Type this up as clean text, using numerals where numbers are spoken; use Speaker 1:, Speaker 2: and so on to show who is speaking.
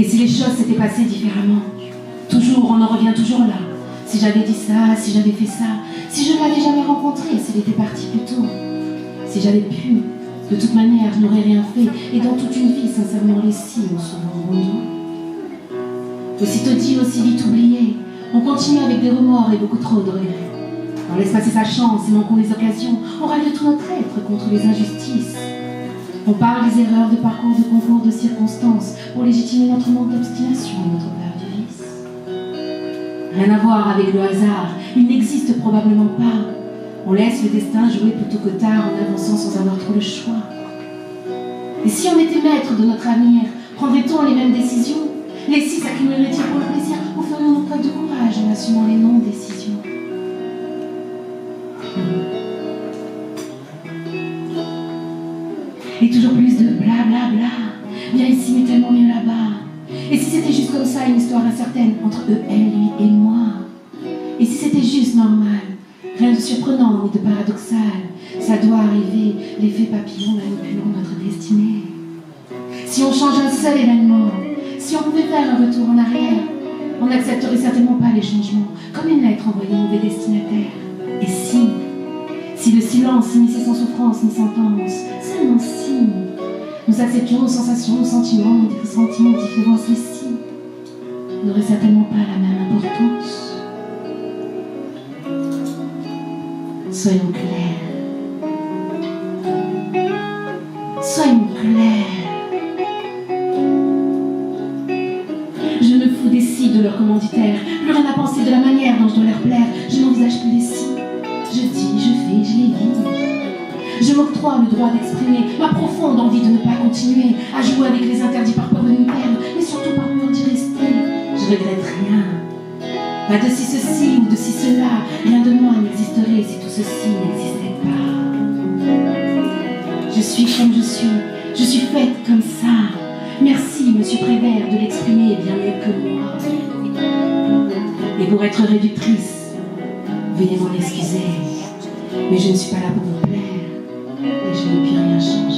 Speaker 1: Et si les choses s'étaient passées différemment? Toujours, on en revient toujours là. Si j'avais dit ça, si j'avais fait ça, si je ne l'avais jamais rencontré, s'il était parti plus tôt, si j'avais pu, de toute manière, je n'aurais rien fait. Et dans toute une vie, sincèrement, les si ont souvent bon dos. Aussitôt dit, aussi vite oublié, on continue avec des remords et beaucoup trop de regrets. On laisse passer sa chance et manquons les occasions. On râle de tout notre être contre les injustices. On parle des erreurs de parcours, de concours, de circonstances pour légitimer notre manque d'obstination et notre peur du vice. Rien à voir avec le hasard, il n'existe probablement pas. On laisse le destin jouer plutôt que tard en avançant sans avoir trop le choix. Et si on était maître de notre avenir, prendrait-on les mêmes décisions? Les si s'accumuleraient-ils pour le plaisir ou ferions-nous preuve de courage en assumant les non-décisions? Et toujours plus de blablabla. Viens ici, mais tellement mieux là-bas. Et si c'était juste comme ça, une histoire incertaine entre eux, elle, lui et moi? Et si c'était juste normal? Rien de surprenant ni de paradoxal. Ça doit arriver, l'effet papillon manipulant notre destinée. Si on change un seul événement, si on pouvait faire un retour en arrière, on n'accepterait certainement pas les changements, comme une lettre envoyée au mauvais destinataire. Et si le silence s'initiait sans souffrance ni sentence, seulement si nous acceptions nos sensations, nos sentiments, nos sentiments différents, ceux-ci n'auraient certainement pas la même importance. Soyons clairs. Soyons clairs. Je me fous des si de leurs commanditaires, plus rien à penser de la manière dont je dois leur plaire. Je n'envisage plus les si. Je dis, je fais, je les vis. Je m'octroie le droit d'exprimer ma profonde envie de ne pas continuer à jouer avec les interdits par peur de me perdre, mais surtout par peur d'y rester. Je regrette rien. Pas de si ceci ou de si cela. Rien de moi n'existerait si tout ceci n'existait pas. Je suis comme je suis faite comme ça. Merci, monsieur Prévert, de l'exprimer bien mieux que moi. Et pour être réductrice, veuillez m'en excuser, mais je ne suis pas là pour vous plaire et je ne puis rien changer.